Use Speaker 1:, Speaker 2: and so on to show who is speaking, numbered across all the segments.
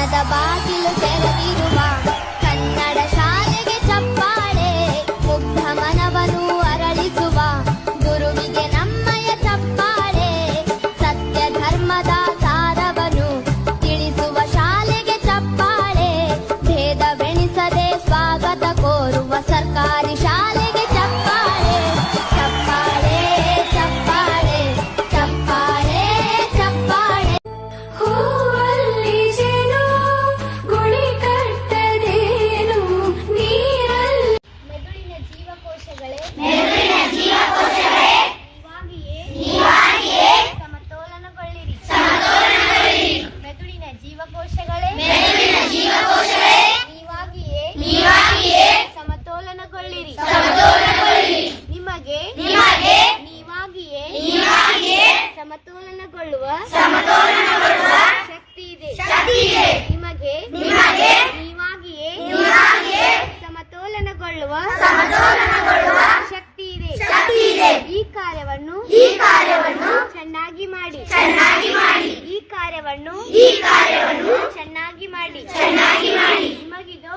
Speaker 1: ಜ್ಞಾನದ ಬಾಗಿಲು ತೆರೆದಿರುವ ಕನ್ನಡ ಶಾಲೆಗೆ ಚಪ್ಪಾಳೆ, ಮುಗ್ಧ ಮನವನ್ನು ಅರಳಿಸುವ ಗುರುವಿಗೆ ನಮ್ಮಯ ಚಪ್ಪಾಳೆ, ಸತ್ಯ ಧರ್ಮದ ಸಾರವನ್ನು ತಿಳಿಸುವ ಶಾಲೆಗೆ ಚಪ್ಪಾಳೆ, ಭೇದವೆಣಿಸದೆ ಸ್ವಾಗತ ಕೋರುವ ಸರ್ಕಾರಿ ಶಾಲೆಗೆ ಚಪ್ಪಾಳೆ, ಚಪ್ಪಾಳೆ ಚಪ್ಪಾಳೆ ಚಪ್ಪಾಳೆ ಚಪ್ಪಾಳೆ.
Speaker 2: ಹೂವಲ್ಲಿ ಜೇನು ಗುಳಿ ಕಟ್ಟದೇನು ನೀರಲ್ಲಿ.
Speaker 1: ಮೆದುಳಿನ ಜೀವಕೋಶಗಳೇ ನೀವಾಗಿಯೇ ಸಮತೋಲನಗೊಳ್ಳಿರಿ. ಮೆದುಳಿನ ಜೀವಕೋಶಗಳೇ ನೀವಾಗಿಯೇ ಸಮತೋಲನಗೊಳ್ಳಿರಿ. ನಿಮಗೆ ನೀವಾಗಿಯೇ ಸಮತೋಲನಗೊಳ್ಳುವ ಶಕ್ತಿ ಇದೆ. ನಿಮಗೆ ನೀವಾಗಿಯೇ ಸಮತೋಲನಗೊಳ್ಳುವ ಶಕ್ತಿ ಇದೆ. ಈ ಕಾರ್ಯವನ್ನು ಚೆನ್ನಾಗಿ ಮಾಡಿ. ಈ ಕಾರ್ಯವನ್ನು ಚೆನ್ನಾಗಿ ಮಾಡಿ. ನಿಮಗಿದು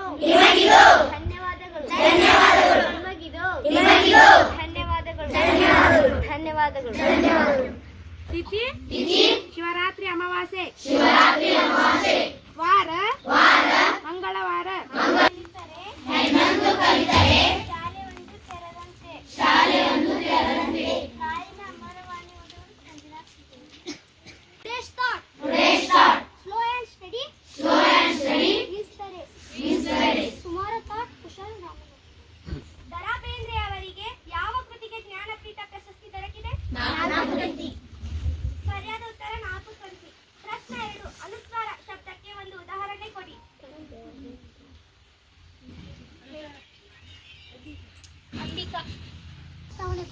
Speaker 1: ಧನ್ಯವಾದಗಳು. ಧನ್ಯವಾದಗಳು.
Speaker 3: ತಿಥಿ ಶಿವರಾತ್ರಿ ಅಮಾವಾಸ್ಯೆ. ವಾರ ಮಂಗಳವಾರ.
Speaker 1: ಶಾಲೆ ಒಂದು ತೆರೆದಂತೆ. ತಾಯಿನ ಅಮ್ಮನ ವಾಣಿ ಓದುವುದು Manjunath. Today start. Slow and steady. Is the race. Tomorrow thought Kushal Ramana. ದರಾ ಬೇಂದ್ರೆ ಅವರಿಗೆ ಯಾವ ಕೃತಿಗೆ ಜ್ಞಾನಪೀಠ ಪ್ರಶಸ್ತಿ ದೊರಕಿದೆ? ಸರಿಯಾದ ಉತ್ತರ 4 ಕೃತಿ. ಪ್ರಶ್ನೆ 2. ಅನುಸ್ವಾರ ಶಬ್ದಕ್ಕೆ ಒಂದು ಉದಾಹರಣೆ ಕೊಡಿ. ಅಂಬಿಕಾ.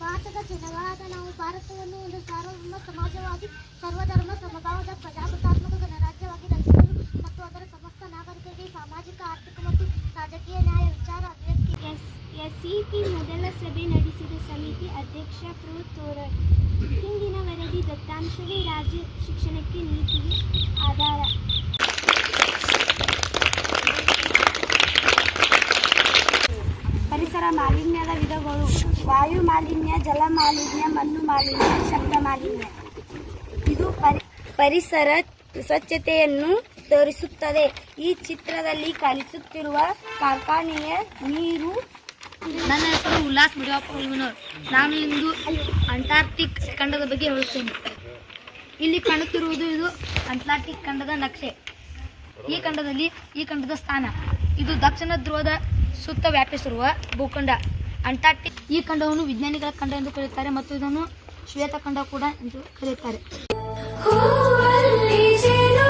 Speaker 1: ಭಾರತದ ಜನಗಳಾದ ನಾವು ಭಾರತವನ್ನು ಒಂದು ಸಾರ್ವಭೌಮ ಸಮಾಜವಾದಿ ಸರ್ವಧರ್ಮ ಸಮಭಾವದ ಪ್ರಜಾಸತ್ತಾತ್ಮಕ ಗಣರಾಜ್ಯವಾಗಿ ರಚಿಸಲು ಮತ್ತು ಅದರ ಸಮಸ್ತ ನಾಗರಿಕರಿಗೆ ಸಾಮಾಜಿಕ, ಆರ್ಥಿಕ ಮತ್ತು ರಾಜಕೀಯ ನ್ಯಾಯ, ವಿಚಾರ, ಅಭಿವ್ಯಕ್ತಿ. ಎಸ್ಇಪಿ ಮೊದಲ ಸಭೆ ನಡೆಸಿದ ಸಮಿತಿ ಅಧ್ಯಕ್ಷ ಪ್ರೋ. ತೋರರ್. ಹಿಂದಿನ ವರದಿ ದತ್ತಾಂಶವೇ ರಾಜ್ಯ ಶಿಕ್ಷಣಕ್ಕೆ ನೀತಿಗೆ ಆಧಾರ.
Speaker 3: ಪರಿಸರ ಮಾಲಿನ್ಯದ ವಿಧಗಳು: ವಾಯು ಮಾಲಿನ್ಯ, ಜಲ ಮಾಲಿನ್ಯ, ಮಣ್ಣು ಮಾಲಿನ್ಯ, ಶಬ್ದ ಮಾಲಿನ್ಯ. ಇದು ಪರಿಸರ ಸ್ವಚ್ಛತೆಯನ್ನು ತೋರಿಸುತ್ತದೆ. ಈ ಚಿತ್ರದಲ್ಲಿ ಕಲಿಸುತ್ತಿರುವ ಕಾರ್ಖಾನೆಯ ನೀರು.
Speaker 4: ನನ್ನ ಹೆಸರು ಉಲ್ಲಾಸ್ ಮುಡಿಯಪ್ಪ ಹುಲ್ಮನೂರ್. ನಾನು ಇಂದು ಅಂಟಾರ್ಕ್ಟಿಕ್ ಖಂಡದ ಬಗ್ಗೆ ಹೇಳುತ್ತೇನೆ. ಇಲ್ಲಿ ಕಾಣುತ್ತಿರುವುದು ಇದು ಅಂಟಾರ್ಕ್ಟಿಕ್ ಖಂಡದ ನಕ್ಷೆ. ಈ ಖಂಡದ ಸ್ಥಾನ ಇದು ದಕ್ಷಿಣ ಧ್ರುವದ ಸುತ್ತ ವ್ಯಾಪಿಸಿರುವ ಭೂಖಂಡ ಅಂಟಾರ್ಕ್ಟಿಕ್. ಈ ಖಂಡವನ್ನು ವಿಜ್ಞಾನಿಗಳ ಖಂಡ ಎಂದು ಕರೆಯುತ್ತಾರೆ ಮತ್ತು ಇದನ್ನು ಶ್ವೇತ ಖಂಡ ಕೂಡ ಎಂದು ಕರೆಯುತ್ತಾರೆ.
Speaker 2: ಹೂವಲ್ಲಿ ಜೇನು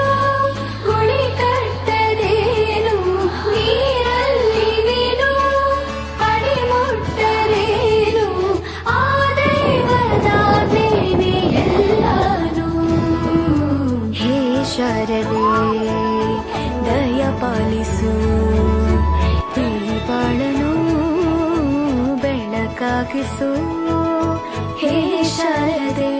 Speaker 2: ಗುಳಿ ಕಟ್ಟದೇನು ನೀರಲ್ಲಿ ಮೀನು ಅಡಿ ಮುಟ್ಟರೇನು ಆ ದೇವದಾದೇನೆ ಎಲ್ಲಾನು. ಹೇ ಶಾರದೆ ದಯ ಪಾಲಿಸು, ಈ ಬಾಳನು ಬೆಳಕಾಗಿಸು. ಹೇ ಶಾರದೆ.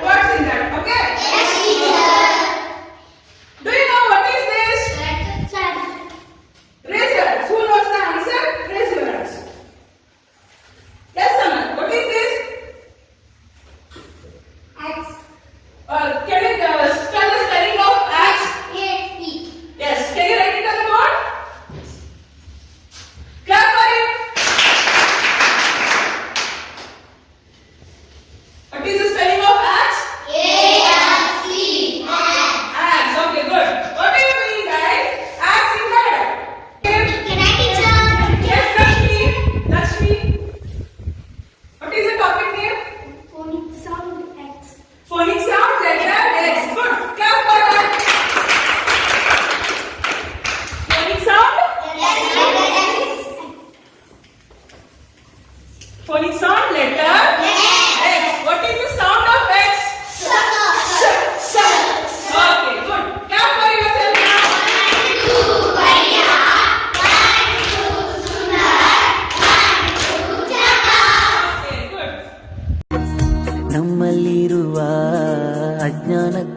Speaker 5: What's in that? Okay? Yes, teacher.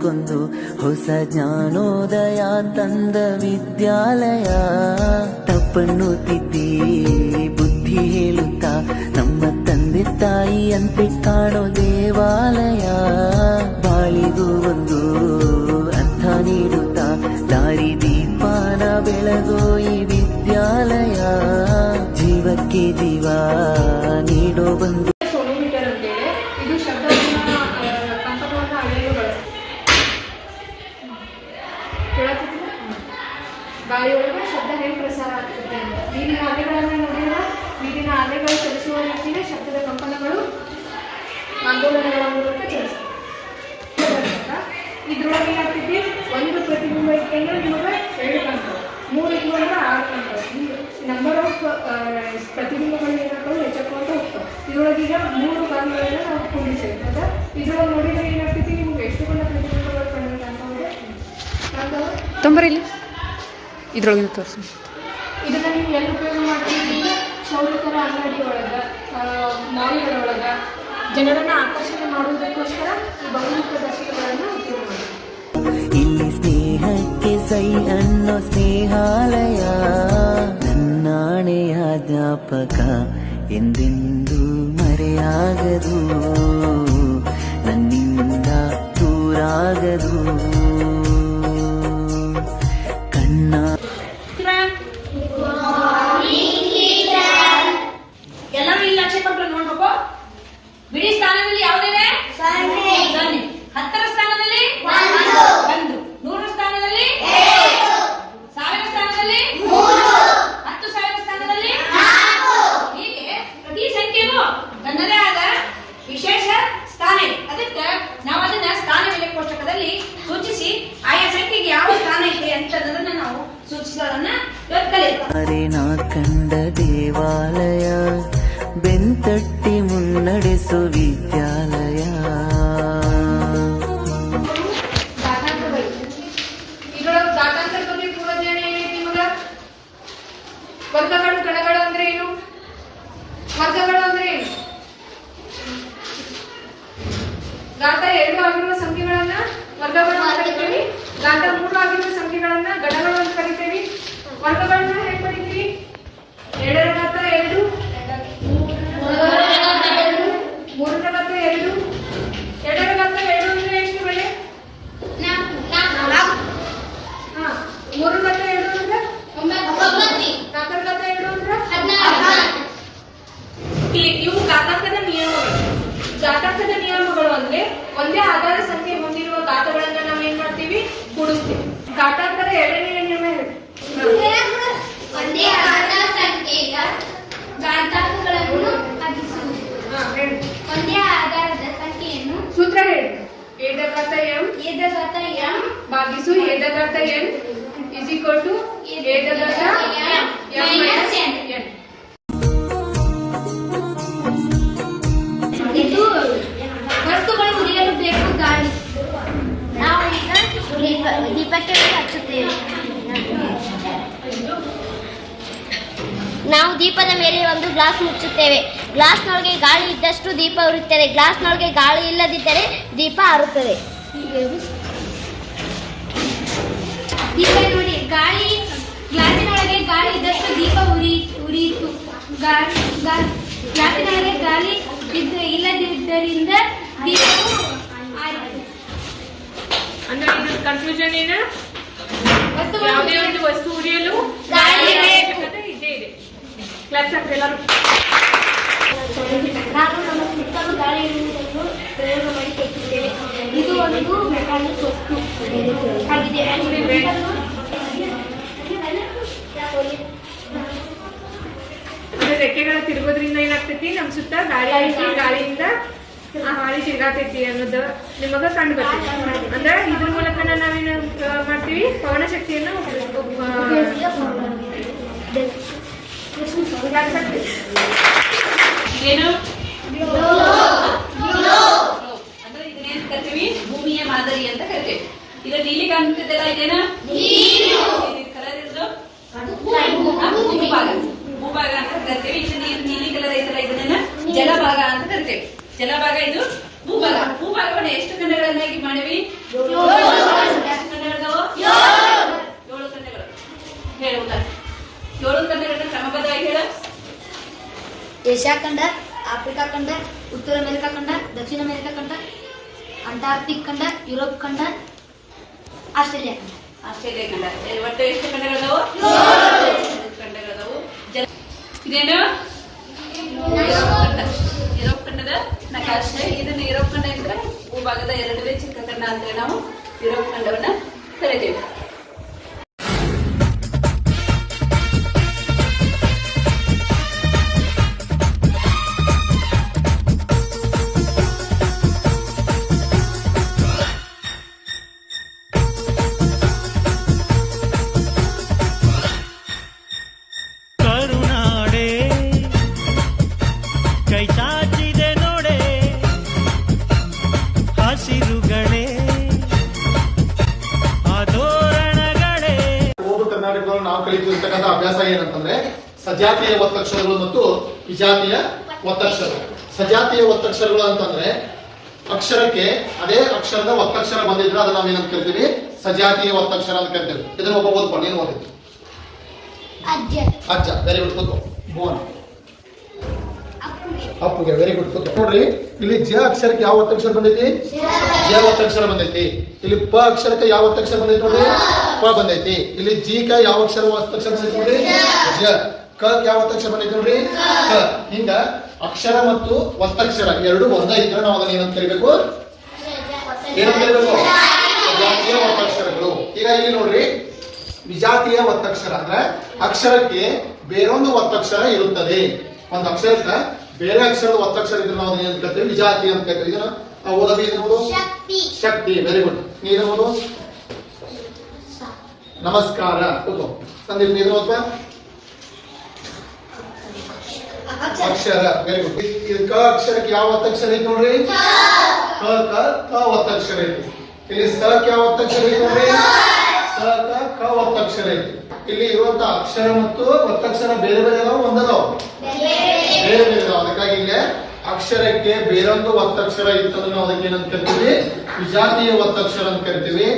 Speaker 5: ಜಗಕ್ಕೊಂದು ಹೊಸ ಜ್ಞಾನೋದಯ ತಂದ ವಿದ್ಯಾಲಯ. ತಪ್ಪನ್ನು ತಿದ್ದಿ ಬುದ್ಧಿ ಹೇಳುತ್ತಾ ನಮ್ಮ ತಂದೆ ತಾಯಿಯಂತೆ ಕಾಣೋ ದೇವಾಲಯ. ಬಾಳಿಗೂ ಒಂದು ಅರ್ಥ ನೀಡುತ್ತಾ ದಾರಿ ದೀಪಾನ ಬೆಳಗೋ ಈ ವಿದ್ಯಾಲಯ. ಜೀವಕ್ಕೆ ಜೀವ ನೀಡೋ ಬಂದು
Speaker 6: ಸೋನೋಮೀಟರ್ ಅಂತೇಳಿ ಇದು ಶಬ್ದವನ್ನ ಕಂಪನವನ್ನು ಅಳೆಯಲು ಗಾಳಿಯೊಳಗೆ ಶಬ್ದ ಹೇಗೆ ಪ್ರಸಾರ ಆಗ್ತದೆ ಅಂತ. ನೀರಿನ ಅಲೆಗಳನ್ನು ನೋಡಿದ್ರೆ ನೀರಿನ ಅಲೆಗಳು ಚಲಿಸುವ ರೀತಿಯ ಶಬ್ದದ ಕಂಪನಗಳು ಆಂದೋಲನಗಳ ಮೂಲಕ ಚಲಿಸ್ತವೆ. ಇದ್ರೊಳಗೆ ಏನಾಗ್ತೈತಿ, ಒಂದು ಪ್ರತಿಬಿಂಬ ಇಟ್ಕೊಂಡ್ರೆ ನಿಮಗೆ 2 ಕಂಪನ, 3 ಇಟ್ಕೊಂಡ್ರೆ 6 ಕಂಪನ. ನಂಬರ್ ಆಫ್ ಪ್ರತಿಬಿಂಬಗಳು ಏನಾಗ್ತವೆ ಹೆಚ್ಚಾಗ್ತಾ ಹೋಗ್ತವೆ. ಇದ್ರೊಳಗೆ ಈಗ 3 ಭಾಗಗಳನ್ನ ನಾವು ಕೂಡಿಸ್ತೇವೆ. ಹೌದಾ? ಇದ್ರೊಳಗೆ ನೋಡಿದ್ರೆ ಏನಾಗ್ತೈತಿ, ನಿಮ್ಗೆ ಎಷ್ಟು ಬಣ್ಣ ಪ್ರತಿಬಿಂಬಗಳು ಕಂಡು ಕಾಣ್ತಾವೆ
Speaker 7: ತೊಂಬರಿಲಿ ಇದ್ರೊಳಗೆ ತೋರಿಸಿ.
Speaker 6: ಇದನ್ನ ನೀವು ಎಲ್ಲಿ ಉಪಯೋಗ ಮಾಡ್ತೀವಿ? ಕ್ಷೌರಿಕರ ಅಂಗಡಿ ಒಳಗೆ, ಮಾಲ್ಗಳೊಳಗೆ ಜನರನ್ನು ಆಕರ್ಷಣೆ ಮಾಡುವುದಕ್ಕೋಸ್ಕರ ಈ ಬಹುಮುಖ ಪ್ರದರ್ಶನಗಳನ್ನು ಉಪಯೋಗ ಮಾಡ್ತೀವಿ.
Speaker 5: ಇಲ್ಲಿ ಸ್ನೇಹಕ್ಕೆ ಸೈ ಅನ್ನೋ ಸ್ನೇಹಾಲಯ. ನನ್ನಾಣೆಯ ಜ್ಞಾಪಕ ಎಂದೆಂದೂ ಮರೆಯಾಗದು, ನನ್ನಿಂದ ದೂರಾಗದು. ಕಣ್ಣ
Speaker 8: ಎಲ್ಲರೂ ಇಲ್ಲಿ ಲಕ್ಷ ಕೊಟ್ಟರು ನೋಡ್ಬೇಕು. ಬಿಡಿ ಸ್ಥಾನದಲ್ಲಿ ಯಾವುದಿದೆ? 10ರ ಸ್ಥಾನದಲ್ಲಿ 1, 100ರ ಸ್ಥಾನದಲ್ಲಿ 1000 ಸ್ಥಾನದಲ್ಲಿ 10,000 ಸ್ಥಾನದಲ್ಲಿ 4. ಹೀಗೆ ಪ್ರತಿ ಸಂಖ್ಯೆಗೂ ತನ್ನದೇ ಆದ ವಿಶೇಷ ಸ್ಥಾನ ಇದೆ. ಅದಕ್ಕೆ ನಾವು ಅದನ್ನ ಸ್ಥಾನ ಬೆಲೆ ಕೋಷ್ಟಕದಲ್ಲಿ ಸೂಚಿಸಿ ಆಯಾ ಸಂಖ್ಯೆಗೆ ಯಾವ ಸ್ಥಾನ ಇದೆ ಅಂತ ಅದನ್ನ ನಾವು ಸೂಚಿಸೋದನ್ನ ಕಲಿಯುತ್ತೇವೆ.
Speaker 5: ನಾ ಕಂಡ ದೇವಾಲಯ, ಬೆಂತಟ್ಟಿ ಮುನ್ನಡೆಸೋ ವಿದ್ಯಾಲಯ.
Speaker 6: ಇದರೊಳಗೆ ದಾಖಾಂತರ ಬಗ್ಗೆ ಪೂರ್ವಜ್ಞಾನ ಏನೈತಿ ನಿಮಗ? ವರ್ಗಗಳು ಗಣಗಳು ಅಂದ್ರೆ ಏನು? ವರ್ಗಗಳು ಅಂದ್ರೆ ಏನು? ಗಾತ್ರ 2 ಆಗಿರುವ ಸಂಖ್ಯೆಗಳನ್ನ ವರ್ಗಗಳು ಅಂತ ಕರಿತೀವಿ. ಗಾತ್ರ 3 ಆಗಿರುವ ಸಂಖ್ಯೆಗಳನ್ನ ಗಣಗಳು ಅಂತ ಕರಿತೀವಿ. ವರ್ಗಗಳನ್ನ ಹೇಗೆ ಬರೀತೀವಿ? 2 ರ ಘಾತ 2, 3 ರ ಘಾತ 2, 2 ರ ಘಾತ 2 ಅಂದ್ರೆ ಎಷ್ಟು ಬೆಳೆ? 4. 3 ರ ಘಾತ 2 ಅಂದ್ರೆ 9. 4 ರ ಘಾತ 2 ಅಂದ್ರೆ 16. ಇವು ಘಾತಾಂಕದ ನಿಯಮಗಳು. ಘಾತಾಂಕದ ನಿಯಮಗಳು ಅಂದ್ರೆ ಒಂದೇ ಆಧಾರ ಸಂಖ್ಯೆ ಹೊಂದಿರುವ ಘಾತಗಳನ್ನ ನಾವು ಏನ್ ಮಾಡ್ತೀವಿ? ಕೂಡಿಸ್ತೀವಿ. ಘಾತಾಂಕದ 2ನೇ ನಿಯಮ ಹೇಳಿ.
Speaker 1: ಒಂದೇ ಆಧಾರ ಸಂಖ್ಯೆಯ ಘಾತಾಂಕಗಳನ್ನು ಭಾಗಿಸುವುದು. ಒಂದೇ ಆಧಾರದ ಸಂಖ್ಯೆಯನ್ನು
Speaker 6: ಸೂತ್ರ ಹೇಳಿ. a ದ ಘಾತ m ಭಾಗಿಸು a ದ ಘಾತ n is equal to a the ಘಾತ m minus n.
Speaker 1: ಇದು ವಸ್ತುಗಳು ಉರಿಯಲು ಬೇಕು ಗಾಳಿ. ನಾವು ಈಗ ದೀಪಕ್ಕೆ ಹಚ್ಚುತ್ತೇವೆ. ನಾವು ದೀಪದ ಮೇಲೆ ಒಂದು ಗ್ಲಾಸ್ ಮುಚ್ಚುತ್ತೇವೆ. ಗ್ಲಾಸ್ನೊಳಗೆ ಗಾಳಿ ಇದ್ದಷ್ಟು ದೀಪ ಉರಿಯುತ್ತದೆ. ಗ್ಲಾಸ್ನೊಳಗೆ ಗಾಳಿ ಇಲ್ಲದಿದ್ದರೆ ದೀಪ ಆರುತ್ತದೆ. ದೀಪ ನೋಡಿ, ಗಾಳಿ ಗ್ಲಾಸಿನೊಳಗೆ ಗಾಳಿ ಇದ್ದಷ್ಟು ದೀಪ ಉರಿಯಿತು. ಗ್ಲಾಸಿನೊಳಗೆ ಗಾಳಿ ಇಲ್ಲದಿದ್ದರಿಂದ ದೀಪವು ಆರಿತು.
Speaker 6: ಅಂದ್ರೆ ಇದ್ರ ಕನ್ಫ್ಯೂಷನ್ ಏನು?
Speaker 1: ವಸ್ತುಗಳು
Speaker 6: ಯಾವುದೇ ಒಂದು ವಸ್ತು ಉರಿಯಲು
Speaker 1: ಗಾಳಿ
Speaker 6: ಅವಶ್ಯಕತೆ ಇದ್ದೇ ಇದೆ. ಕ್ಲಾಸ್ ಹಾಕಿ ಎಲ್ಲರೂ.
Speaker 1: ನಾವು ನಮ್ಮ ಸುತ್ತಲೂ ಗಾಳಿ ಇರುವುದನ್ನು ಪ್ರಯೋಗ ಮಾಡಿ ತೆಗೆದಿದ್ದೇವೆ. ಇದು ಒಂದು ಮೆಕ್ಯಾನಿಕ್ ವಸ್ತು ಆಗಿದೆ.
Speaker 6: ಅಂದ್ರೆ ರೆಕ್ಕೆಗಳ ತಿರುಗೋದ್ರಿಂದ ಏನಾಗ್ತೈತಿ? ನಮ್ ಸುತ್ತ ಗಾಳಿ ಐತಿ, ಗಾಳಿಯಿಂದ ಹಾಳಿ ತಿರ್ಗಾತೈತಿ ಅನ್ನೋದು ನಿಮಗ ಕಂಡು ಬರ್ತೈತಿ. ಅಂದ್ರೆ ಇದ್ರ ಮೂಲಕ ನಾವೇನು ಮಾಡ್ತೀವಿ? ಪವನ ಶಕ್ತಿಯನ್ನು
Speaker 8: ಏನು? ಅಂದ್ರೆ ಇದನ್ನೇನು ಕರಿತೀವಿ? ಭೂಮಿಯ ಮಾದರಿ ಅಂತ ಕರಿತೀವಿ. ಇದು ನೀಲಿ ಕಾಣ್ತಿದ್ದೆಲ್ಲ ಇದೇನ? ಕಲರ್ ಇರೋದು ಭೂಭಾಗ ಅಂತ ಕರಿತೀವಿ. ಇದು ನೀಲಿ ಕಲರ್ ಐತಲ್ಲ, ಇದನ್ನ ಜಲಭಾಗ ಅಂತ ಕರಿತೀವಿ. ಜಲಭಾಗ, ಇದು ಭೂಭಾಗ. ಭೂಭಾಗವನ್ನು ಎಷ್ಟು ಖಂಡಗಳನ್ನಾಗಿ ಮಾಡಿವಿ? ಖಂಡಗಳದವು? 7 ಖಂಡಗಳು. ಹೇಳು ಉಲ್ಲಾಸ್. 7 ಖಂಡಗಳನ್ನ ಕ್ರಮಬದ್ಧವಾಗಿ ಹೇಳು.
Speaker 4: ಏಷ್ಯಾ ಖಂಡ, ಆಫ್ರಿಕಾ ಖಂಡ, ಉತ್ತರ ಅಮೆರಿಕಾ ಖಂಡ, ದಕ್ಷಿಣ ಅಮೆರಿಕಾ ಖಂಡ, ಅಂಟಾರ್ಕ್ಟಿಕ್ ಖಂಡ, ಯುರೋಪ್ ಖಂಡ, ಆಸ್ಟ್ರೇಲಿಯಾ ಖಂಡ.
Speaker 8: ಆಸ್ಟ್ರೇಲಿಯಾ ಖಂಡ. ಒಟ್ಟು ಎಷ್ಟು ಖಂಡಗಳದವು? ಖಂಡಗಳದವು. ಇದೇನು ಯುರೋಪ್ ಖಂಡದ ನಕಾಶೆ. ಇದನ್ನು ಯುರೋಪ್ ಖಂಡ ಅಂದ್ರೆ ಭೂಭಾಗದ 2ನೇ ಚಿಕ್ಕ ಖಂಡ ಅಂದ್ರೆ ನಾವು ಯುರೋಪ್ ಖಂಡವನ್ನ ಕರಿತೇವೆ.
Speaker 9: ಕರುನಾಡೆ ಕೈ ಚಾಚಿದೆ ನೋಡೆ ಹಸಿರುಗಳೇ ಆದೋರಣಗಳೇ.
Speaker 10: ಓದು ಕರ್ನಾಟಕದಲ್ಲಿ ನಾವು ಕಲಿತಿರ್ತಕ್ಕಂಥ ಅಭ್ಯಾಸ ಏನಂತಂದ್ರೆ ಸಜಾತಿಯ ಒತ್ತಕ್ಷರಗಳು ಮತ್ತು ವಿಜಾತಿಯ ಒತ್ತಕ್ಷರಗಳು. ಸಜಾತಿಯ ಒತ್ತಕ್ಷರಗಳು ಅಂತಂದ್ರೆ ಅಕ್ಷರಕ್ಕೆ ಅದೇ ಅಕ್ಷರದ ಒತ್ತಕ್ಷರ ಬಂದಿದ್ರೆ ಅದನ್ನ ನಾವೇನಂತ ಕರಿತೀವಿ? ಸಜಾತಿಯ ಒತ್ತಕ್ಷರ ಅಂತ ಕರಿತೀವಿ. ಇದನ್ನ ಒಬ್ಬ ಓದ್ಕೊಂಡು ನೀನು ಓದಿದ್ದು ಅಜ್ಜ. Very good. ಕೂತ್ಕೋ. ಬೋನ್ ಅಪ್ಪುಗೆ. Very good. ಕೂತ್ಕೋ. ನೋಡ್ರಿ, ಇಲ್ಲಿ ಜ ಅಕ್ಷರಕ್ಕೆ ಯಾವ ಒತ್ತಕ್ಷರ ಬಂದೈತಿ? ಜ ಒತ್ತಕ್ಷರ ಬಂದೈತಿ. ಇಲ್ಲಿ ಪ ಅಕ್ಷರಕ್ಕೆ ಯಾವ ಒತ್ತಕ್ಷರ ಬಂದೈತಿ? ನೋಡ್ರಿ, ಪ ಬಂದೈತಿ. ಇಲ್ಲಿ ಜಿ ಕ ಯಾವ ಅಕ್ಷರ ಒತ್ತಕ್ಷರ ಬಂದೈತಿ? ನೋಡ್ರಿ, ಜ. ಕ ಯಾವ ಒತ್ತಕ್ಷರ ಬಂದೈತಿ? ನೋಡ್ರಿ, ಕ. ಹಿಂಗ ಅಕ್ಷರ ಮತ್ತು ಒತ್ತಕ್ಷರ ಎರಡು ಒಂದೇ ಇದ್ರೆ ನಾವು ಅದನ್ನ ಏನಂತ ಕರಿಬೇಕು? ಏನಂತ ಕರಿಬೇಕು? ಸಜಾತಿಯ ಒತ್ತಕ್ಷರಗಳು. ಈಗ ಇಲ್ಲಿ ನೋಡ್ರಿ, ವಿಜಾತಿಯ ಒತ್ತಕ್ಷರ ಅಂದ್ರೆ ಅಕ್ಷರಕ್ಕೆ ಬೇರೊಂದು ಒತ್ತಕ್ಷರ ಇರುತ್ತದೆ. ಒಂದು ಅಕ್ಷರಕ್ಕೆ ಬೇರೆ ಅಕ್ಷರದ ಒತ್ತಕ್ಷರ ಇದ್ರೆ ನಾವು ಅದನ್ನ ಏನಂತ ಕರಿತೀವಿ? ವಿಜಾತಿ ಅಂತ ಕರಿತೀವಿ. ಇದನ್ನ ಓದೋದು ಇದನ್ನು ಶಕ್ತಿ. Very good. ನೀನು ಓದು ನಮಸ್ಕಾರ. ಕೂತು. ಸಂದೀಪ್ ನೀನು ಓದ್ಬಾ. ಅಕ್ಷರ. Very good. ಇದು ಕ ಅಕ್ಷರಕ್ಕೆ ಯಾವ ಒತ್ತಕ್ಷರ ಐತಿ? ನೋಡ್ರಿ, ಕ ಒತ್ತಕ್ಷರ ಐತಿ. ಇಲ್ಲಿ ಸ ಯಾವ ಒತ್ತಕ್ಷರ ಐತಿ? ನೋಡ್ರಿ, ಸ ಕ ಒತ್ತಕ್ಷರ ಐತಿ. ಇಲ್ಲಿ ಇರುವಂತ ಅಕ್ಷರ ಮತ್ತು ಒತ್ತಕ್ಷರ ಬೇರೆ ಬೇರೆ ಅದಾವ? ಒಂದದಾವ? ಬೇರೆ ಬೇರೆ ಅದಾವ. ಅದಕ್ಕಾಗಿ ಇಲ್ಲಿ ಅಕ್ಷರಕ್ಕೆ ಬೇರೊಂದು ಒತ್ತಕ್ಷರ ಇತ್ತಂದ್ರೆ ನಾವು ಅದಕ್ಕೆ ಏನಂತ ಕರಿತೀವಿ? ವಿಜಾತಿಯ ಒತ್ತಕ್ಷರ ಅಂತ ಕರಿತೀವಿ.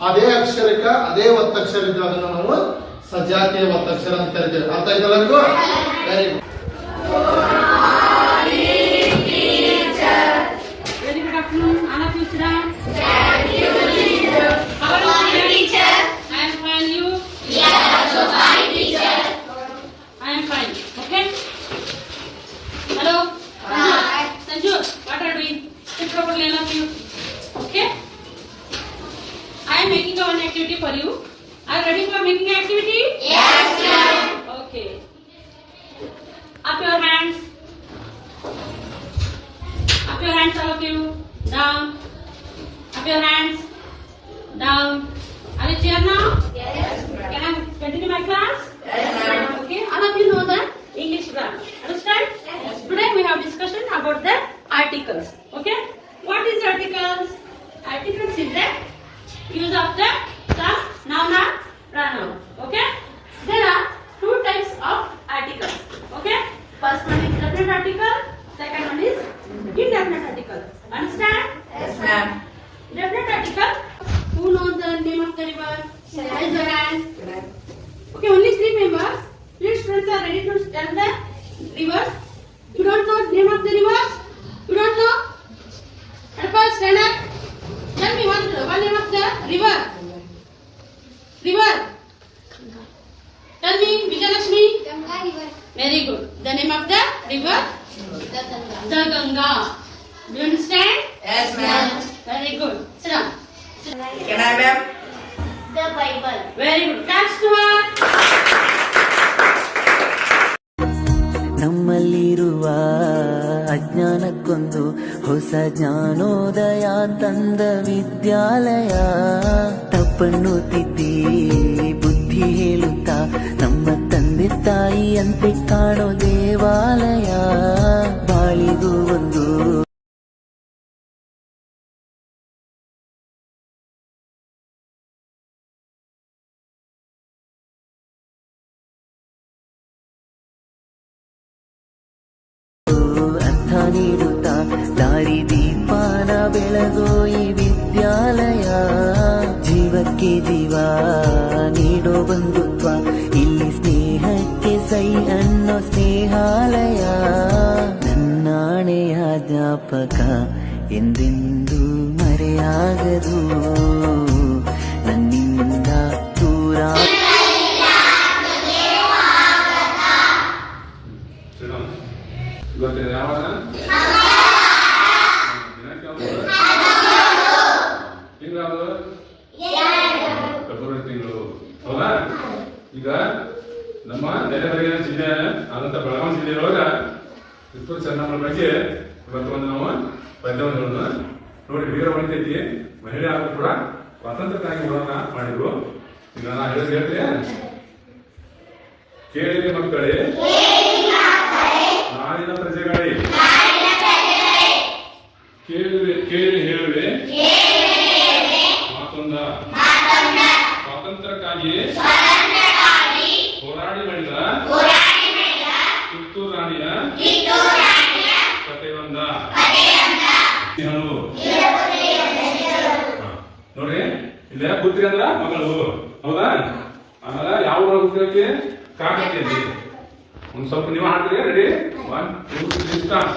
Speaker 10: ಅದೇ ಅಕ್ಷರಕ್ಕೆ ಅದೇ ಒತ್ತಕ್ಷರ ಇದ್ರೆ ಅದನ್ನ ನಾವು ಸಜಾತಿಯ ಒತ್ತಕ್ಷರ ಅಂತ ಕರಿತೀವಿ. ಅರ್ಥ ಆಯ್ತಲ್ಲ ನಿಮಗೂ? Very good.
Speaker 8: Very good afternoon. All of you sit down. How are you, teacher? I am fine. You? Yeah, also fine, teacher. I am fine. Okay. Hello. Hi. Sanju, what are you doing? Sit properly, all of you. Okay. I am making one activity for you. Are you ready for making an activity? Yes, ma'am. Okay. Up your hands. Up your hands, all of you. Down. Up your hands. Down. Are you clear now? Yes, ma'am. Can I continue my class? Yes, ma'am. Okay. All of you know the English grammar. Understand? Yes. Today we have discussion about the articles. Okay. What is articles? Articles is the use of the class noun or pronoun. Okay. There are two types of articles. Okay. First one is definite article. Second one is indefinite article. Understand? Yes, ma'am. Definite article. Who knows the name of the river? Raise your hand. Okay, only 3 members. 3 students are ready to tell the rivers. You don't know the name of the rivers? You don't know? Help stand up. Tell me one name of the river. River. Tell me, Vijayalakshmi.
Speaker 1: Ganga river.
Speaker 8: Very good. The name of the river? The Ganga. Do you understand? Yes, ma'am. Very good. Sit down. Can I, ma'am?
Speaker 1: The Bible.
Speaker 8: Very good. Thanks to her.
Speaker 5: ನಮ್ಮಲ್ಲಿರುವ ಅಜ್ಞಾನಕ್ಕೊಂದು ಹೊಸ ಜ್ಞಾನೋದಯ ತಂದ ವಿದ್ಯಾಲಯ. ತಪ್ಪನ್ನು ತಿದ್ದಿ ಬುದ್ಧಿ ಹೇಳುತ್ತಾ ನಮ್ಮ ತಂದೆ ತಾಯಿಯಂತೆ ಕಾಣೋ ದೇವಾಲಯ. ಬಾಳಿಗೂ ಒಂದು ನೀಡುತ್ತಾ ದಾರಿ ದೀಪಾನ ಬೆಳಗೋ ಈ ವಿದ್ಯಾಲಯ. ಸೈ ಅನ್ನೋ ಸ್ನೇಹಾಲಯ ನನ್ನಾಣೆಯ ಜ್ಞಾಪಕ ಎಂದೆಂದೂ ಮರೆಯಾಗದು ನನ್ನಿಂದ ದೂರ.
Speaker 11: ಫೆಬ್ರವರಿ ತಿಂಗಳು ಹೌದಾ? ಈಗ ನಮ್ಮ ನೆರೆಹೊರೆಯ ಜಿಲ್ಲೆ ಆದಂತ ಬೆಳಗಾವಿ ಜಿಲ್ಲೆಯೊಳಗ ಕಿತ್ತೂರು ಚೆನ್ನಮ್ಮನ ಬಗ್ಗೆ ಇವತ್ತು ಒಂದು ನಾವು ಪದ್ಯವನ್ನು ಹೇಳೋಣ ನೋಡಿ. ವೀರ ವನಿತೈತಿ ಮಹಿಳೆ ಆದರೂ ಕೂಡ ಸ್ವಾತಂತ್ರ್ಯಕ್ಕಾಗಿ ಹೋರಾಟ ಮಾಡಿದ್ರು. ಈಗ ನಾ ಹೇಳ್ತೇನೆ ಕೇಳಿರಿ ಮಕ್ಕಳೇ, ನಾಡಿನ ಪ್ರಜೆಗಳೇ, ಕೇಳಿ ಹೇಳುವೆ ಮಾತೊಂದ ಸ್ವಾತಂತ್ರ್ಯಕ್ಕಾಗಿ ಹೋರಾಡಿ ಮಾಡಿದ ಕಿತ್ತೂರು ರಾಣಿಯ ಕಥೆಯೊಂದ ನೋಡ್ರಿ. ಇಲ್ಲ ಪುತ್ರಿ ಅಂದ್ರ ಮಗಳು ಹೌದಾ? ಆಮೇಲೆ ಯಾವ ಉದ್ಯೋಗಕ್ಕೆ ಕಾಕತಿ ಅಂತ ಒಂದ್ ಸ್ವಲ್ಪ ನೀವು ಹಾಡ್ತೀರಿ. ರೆಡಿ? 1 2 3 ಸ್ಟಾರ್ಟ್.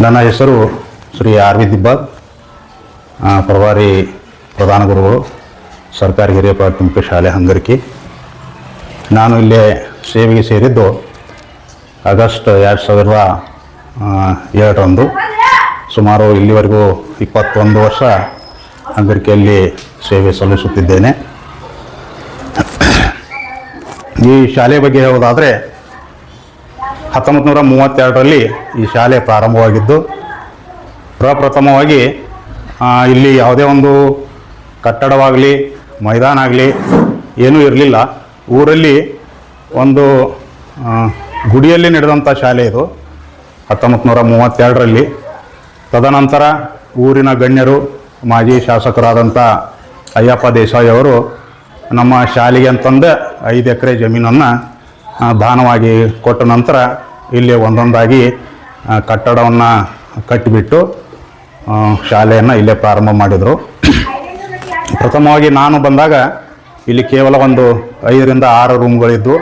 Speaker 12: ನನ್ನ ಹೆಸರು ಶ್ರೀ ಆರ್ ವಿ ದಿಬ್ಬಾದ್, ಪ್ರಭಾರಿ ಪ್ರಧಾನ ಗುರುಗಳು, ಸರ್ಕಾರಿ ಹಿರಿಯ ಪ್ರಾಥಮಿಕ ಶಾಲೆ ಹಂಗರ್ಕಿ. ನಾನು ಇಲ್ಲೇ ಸೇವೆಗೆ ಸೇರಿದ್ದು ಆಗಸ್ಟ್ 2007ರಂದು. ಸುಮಾರು ಇಲ್ಲಿವರೆಗೂ 21 ವರ್ಷ ಹಂಗರ್ಕಿಯಲ್ಲಿ ಸೇವೆ ಸಲ್ಲಿಸುತ್ತಿದ್ದೇನೆ. ಈ ಶಾಲೆ ಬಗ್ಗೆ ಹೇಳೋದಾದರೆ 1932ರಲ್ಲಿ ಈ ಶಾಲೆ ಪ್ರಾರಂಭವಾಗಿದ್ದು, ಪ್ರಪ್ರಥಮವಾಗಿ ಇಲ್ಲಿ ಯಾವುದೇ ಒಂದು ಕಟ್ಟಡವಾಗಲಿ ಮೈದಾನ ಆಗಲಿ ಏನೂ ಇರಲಿಲ್ಲ. ಊರಲ್ಲಿ ಒಂದು ಗುಡಿಯಲ್ಲಿ ನಡೆದಂಥ ಶಾಲೆ ಇದು 1932ರಲ್ಲಿ. ತದನಂತರ ಊರಿನ ಗಣ್ಯರು ಮಾಜಿ ಶಾಸಕರಾದಂಥ ಅಯ್ಯಪ್ಪ ದೇಸಾಯಿ ಅವರು ನಮ್ಮ ಶಾಲೆಗೆ ಅಂತಂದು 5 ಎಕರೆ ಜಮೀನನ್ನು ದಾನವಾಗಿ ಕೊಟ್ಟ ನಂತರ ಇಲ್ಲಿ ಒಂದೊಂದಾಗಿ ಕಟ್ಟಡವನ್ನು ಕಟ್ಟಿಬಿಟ್ಟು ಶಾಲೆಯನ್ನು ಇಲ್ಲೇ ಪ್ರಾರಂಭ ಮಾಡಿದರು. ಪ್ರಥಮವಾಗಿ ನಾನು ಬಂದಾಗ ಇಲ್ಲಿ ಕೇವಲ ಒಂದು 5 ರಿಂದ 6 ರೂಮ್ಗಳಿದ್ದು,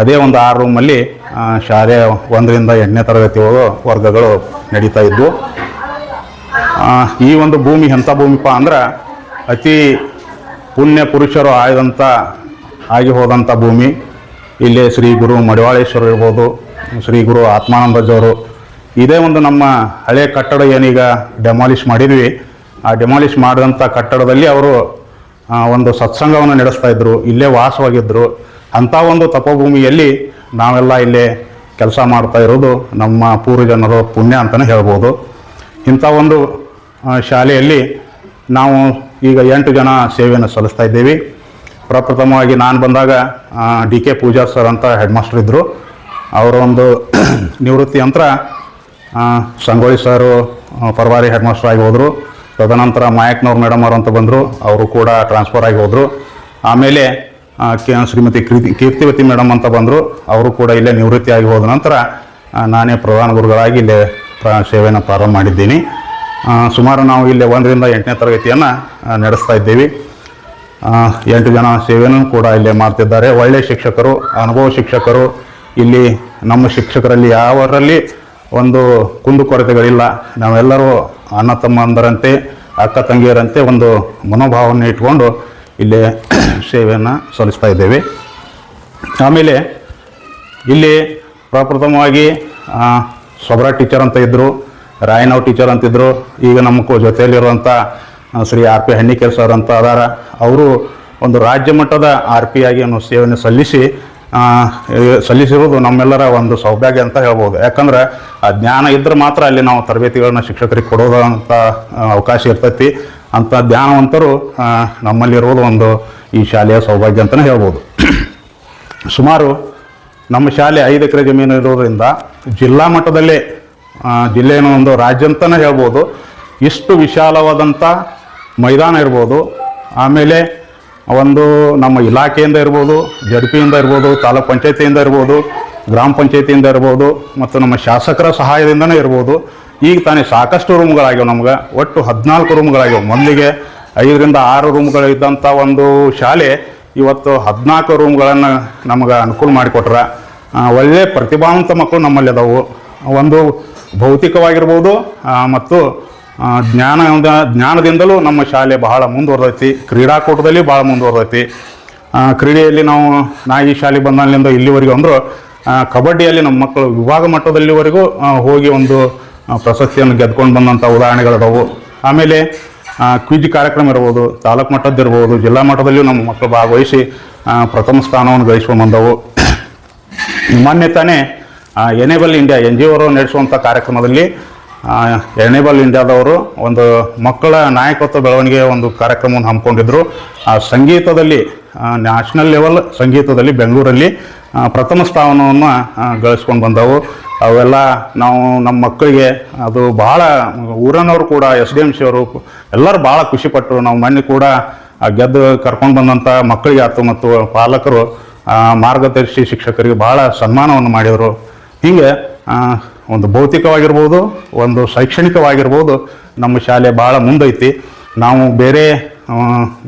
Speaker 12: ಅದೇ ಒಂದು 6 ರೂಮಲ್ಲಿ ಶಾಲೆ 1 ರಿಂದ 8ನೇ ತರಗತಿ ವರ್ಗಗಳು ನಡೀತಾ ಇದ್ವು. ಈ ಒಂದು ಭೂಮಿ ಎಂಥ ಭೂಮಿಪ್ಪ ಅಂದ್ರೆ ಅತಿ ಪುಣ್ಯ ಪುರುಷರು ಆಗಿ ಹೋದಂಥ ಭೂಮಿ. ಇಲ್ಲೇ ಶ್ರೀ ಗುರು ಮಡಿವಾಳೇಶ್ವರ ಇರ್ಬೋದು, ಶ್ರೀ ಗುರು ಆತ್ಮಾನಂದಜವರು. ಇದೇ ಒಂದು ನಮ್ಮ ಹಳೆ ಕಟ್ಟಡ ಏನೀಗ ಡೆಮಾಲಿಷ್ ಮಾಡಿದ್ವಿ, ಆ ಡೆಮಾಲಿಷ್ ಮಾಡಿದಂಥ ಕಟ್ಟಡದಲ್ಲಿ ಅವರು ಒಂದು ಸತ್ಸಂಗವನ್ನು ನಡೆಸ್ತಾ ಇದ್ದರು, ಇಲ್ಲೇ ವಾಸವಾಗಿದ್ದರು. ಅಂಥ ಒಂದು ತಪೋಭೂಮಿಯಲ್ಲಿ ನಾವೆಲ್ಲ ಇಲ್ಲೇ ಕೆಲಸ ಮಾಡ್ತಾ ಇರೋದು ನಮ್ಮ ಪೂರ್ವಜನರು ಪುಣ್ಯ ಅಂತಲೇ ಹೇಳ್ಬೋದು. ಇಂಥ ಒಂದು ಶಾಲೆಯಲ್ಲಿ ನಾವು ಈಗ 8 ಜನ ಸೇವೆಯನ್ನು ಸಲ್ಲಿಸ್ತಾ ಇದ್ದೀವಿ. ಪ್ರಪ್ರಥಮವಾಗಿ ನಾನು ಬಂದಾಗ DK ಪೂಜಾರ್ ಸರ್ ಅಂತ ಹೆಡ್ ಮಾಸ್ಟರ್ ಇದ್ದರು. ಅವರ ಒಂದು ನಿವೃತ್ತಿ ನಂತರ ಸಂಗೊಳ್ಳಿ ಸರು ಪರವಾರಿ ಹೆಡ್ ಮಾಸ್ಟರ್ ಆಗಿ ಹೋದರು. ತದನಂತರ ಮಾಯಕ್ನವ್ರು ಮೇಡಮ್ ಅವರು ಅಂತ ಬಂದರು, ಅವರು ಕೂಡ ಟ್ರಾನ್ಸ್ಫರ್ ಆಗಿ ಹೋದರು. ಆಮೇಲೆ ಶ್ರೀಮತಿ ಕೀರ್ತಿವತಿ ಮೇಡಮ್ ಅಂತ ಬಂದರು, ಅವರು ಕೂಡ ಇಲ್ಲೇ ನಿವೃತ್ತಿ ಆಗಿ ಹೋದ ನಂತರ ನಾನೇ ಪ್ರಧಾನ ಗುರುಗಳಾಗಿ ಇಲ್ಲೇ ಸೇವೆಯನ್ನು ಪ್ರಾರಂಭ ಮಾಡಿದ್ದೀನಿ. ಸುಮಾರು ನಾವು ಇಲ್ಲಿ 1 ರಿಂದ 8ನೇ ತರಗತಿಯನ್ನು ನಡೆಸ್ತಾ ಇದ್ದೀವಿ. 8 ಜನ ಸೇವೆಯನ್ನು ಕೂಡ ಇಲ್ಲೇ ಮಾಡ್ತಿದ್ದಾರೆ. ಒಳ್ಳೆಯ ಶಿಕ್ಷಕರು, ಅನುಭವ ಶಿಕ್ಷಕರು. ಇಲ್ಲಿ ನಮ್ಮ ಶಿಕ್ಷಕರಲ್ಲಿ ಯಾವರಲ್ಲಿ ಒಂದು ಕುಂದುಕೊರತೆಗಳಿಲ್ಲ. ನಾವೆಲ್ಲರೂ ಅಣ್ಣ ತಮ್ಮಂದರಂತೆ ಅಕ್ಕ ತಂಗಿಯರಂತೆ ಒಂದು ಮನೋಭಾವನೆ ಇಟ್ಕೊಂಡು ಇಲ್ಲಿ ಸೇವೆಯನ್ನು ಸಲ್ಲಿಸ್ತಾ ಇದ್ದೇವೆ. ಆಮೇಲೆ ಇಲ್ಲಿ ಪ್ರಪ್ರಥಮವಾಗಿ ಸೊಬ್ರಾ ಟೀಚರ್ ಅಂತ ಇದ್ದರು, ರಾಯನವ್ ಟೀಚರ್ ಅಂತಿದ್ರು. ಈಗ ನಮ್ಮ ಜೊತೆಯಲ್ಲಿರುವಂಥ ಶ್ರೀ RP ಹಣ್ಣಿಕೇರ್ ಸರ್ ಅಂತ ಅದಾರ. ಅವರು ಒಂದು ರಾಜ್ಯ ಮಟ್ಟದ RP ಆಗಿ ಸೇವೆಯನ್ನು ಸಲ್ಲಿಸಿರೋದು ನಮ್ಮೆಲ್ಲರ ಒಂದು ಸೌಭಾಗ್ಯ ಅಂತ ಹೇಳ್ಬೋದು. ಯಾಕಂದ್ರೆ ಆ ಜ್ಞಾನ ಇದ್ರೆ ಮಾತ್ರ ಅಲ್ಲಿ ನಾವು ತರಬೇತಿಗಳನ್ನ ಶಿಕ್ಷಕರಿಗೆ ಕೊಡೋದಂಥ ಅವಕಾಶ ಇರ್ತೈತಿ. ಅಂಥ ಜ್ಞಾನವಂತರು ನಮ್ಮಲ್ಲಿರೋದು ಒಂದು ಈ ಶಾಲೆಯ ಸೌಭಾಗ್ಯ ಅಂತಲೇ ಹೇಳ್ಬೋದು. ಸುಮಾರು ನಮ್ಮ ಶಾಲೆ 5 ಎಕರೆ ಜಮೀನು ಇರೋದ್ರಿಂದ ಜಿಲ್ಲಾ ಮಟ್ಟದಲ್ಲೇ ಜಿಲ್ಲೆಯನ್ನು ಒಂದು ರಾಜ್ಯ ಅಂತಲೇ ಹೇಳ್ಬೋದು. ಇಷ್ಟು ವಿಶಾಲವಾದಂಥ ಮೈದಾನ ಇರ್ಬೋದು, ಆಮೇಲೆ ಒಂದು ನಮ್ಮ ಇಲಾಖೆಯಿಂದ ಇರ್ಬೋದು, ಜಡ್ಪಿಯಿಂದ ಇರ್ಬೋದು, ತಾಲೂಕ್ ಪಂಚಾಯತಿಯಿಂದ ಇರ್ಬೋದು, ಗ್ರಾಮ ಪಂಚಾಯತಿಯಿಂದ ಇರ್ಬೋದು, ಮತ್ತು ನಮ್ಮ ಶಾಸಕರ ಸಹಾಯದಿಂದನೇ ಇರ್ಬೋದು. ಈಗ ತಾನೇ ಸಾಕಷ್ಟು ರೂಮ್ಗಳಾಗ್ಯಾವ. ನಮ್ಗೆ ಒಟ್ಟು 14 ರೂಮ್ಗಳಾಗ್ಯಾವ. ಮೊದಲಿಗೆ 5 ರಿಂದ 6 ರೂಮ್ಗಳು ಇದ್ದಂಥ ಒಂದು ಶಾಲೆ ಇವತ್ತು 14 ರೂಮ್ಗಳನ್ನು ನಮಗೆ ಅನುಕೂಲ ಮಾಡಿಕೊಟ್ರೆ. ಒಳ್ಳೆಯ ಪ್ರತಿಭಾವಂತ ಮಕ್ಕಳು ನಮ್ಮಲ್ಲಿ ಅದಾವು. ಒಂದು ಭೌತಿಕವಾಗಿರ್ಬೋದು ಮತ್ತು ಜ್ಞಾನದಿಂದಲೂ ನಮ್ಮ ಶಾಲೆ ಬಹಳ ಮುಂದುವರೆದೈತಿ. ಕ್ರೀಡಾಕೂಟದಲ್ಲಿ ಭಾಳ ಮುಂದುವರೆದೈತಿ. ಕ್ರೀಡೆಯಲ್ಲಿ ನಾ ಈ ಶಾಲೆಗೆ ಬಂದಾಗಲಿಂದ ಇಲ್ಲಿವರೆಗೂ ಅಂದರೂ ಕಬಡ್ಡಿಯಲ್ಲಿ ನಮ್ಮ ಮಕ್ಕಳು ವಿಭಾಗ ಮಟ್ಟದಲ್ಲಿವರೆಗೂ ಹೋಗಿ ಒಂದು ಪ್ರಶಸ್ತಿಯನ್ನು ಗೆದ್ಕೊಂಡು ಬಂದಂಥ ಉದಾಹರಣೆಗಳದಾವು. ಆಮೇಲೆ ಕ್ವಿಜ್ ಕಾರ್ಯಕ್ರಮ ಇರ್ಬೋದು, ತಾಲೂಕು ಮಟ್ಟದ್ದಿರ್ಬೋದು, ಜಿಲ್ಲಾ ಮಟ್ಟದಲ್ಲಿಯೂ ನಮ್ಮ ಮಕ್ಕಳು ಭಾಗವಹಿಸಿ ಪ್ರಥಮ ಸ್ಥಾನವನ್ನು ಗಳಿಸ್ಕೊಂಡು ಬಂದವು. ಮೊನ್ನೆ ತಾನೇ ಎನೇಬಲ್ ಇಂಡಿಯಾ NGO ಅವರು ನಡೆಸುವಂಥ ಕಾರ್ಯಕ್ರಮದಲ್ಲಿ ಎನೇಬಲ್ ಇಂಡಿಯಾದವರು ಒಂದು ಮಕ್ಕಳ ನಾಯಕತ್ವ ಬೆಳವಣಿಗೆ ಒಂದು ಕಾರ್ಯಕ್ರಮವನ್ನು ಹಮ್ಮಿಕೊಂಡಿದ್ರು. ಆ ಸಂಗೀತದಲ್ಲಿ ನ್ಯಾಷನಲ್ ಲೆವೆಲ್ ಸಂಗೀತದಲ್ಲಿ ಬೆಂಗಳೂರಲ್ಲಿ ಪ್ರಥಮ ಸ್ಥಾನವನ್ನು ಗಳಿಸ್ಕೊಂಡು ಬಂದವು. ಅವೆಲ್ಲ ನಾವು ನಮ್ಮ ಮಕ್ಕಳಿಗೆ ಅದು ಭಾಳ ಊರನ್ನವರು ಕೂಡ SDMC ಅವರು ಎಲ್ಲರೂ ಭಾಳ ಖುಷಿಪಟ್ಟರು. ನಾವು ಮೊನ್ನೆ ಕೂಡ ಗೆದ್ದು ಕರ್ಕೊಂಡು ಬಂದಂಥ ಮಕ್ಕಳಿಗೆ ಆಯ್ತು ಮತ್ತು ಪಾಲಕರು ಮಾರ್ಗದರ್ಶಿ ಶಿಕ್ಷಕರಿಗೆ ಭಾಳ ಸನ್ಮಾನವನ್ನು ಮಾಡಿದರು. ಹೀಗೆ ಒಂದು ಭೌತಿಕವಾಗಿರ್ಬೋದು, ಒಂದು ಶೈಕ್ಷಣಿಕವಾಗಿರ್ಬೋದು ನಮ್ಮ ಶಾಲೆ ಭಾಳ ಮುಂದೈತಿ. ನಾವು ಬೇರೆ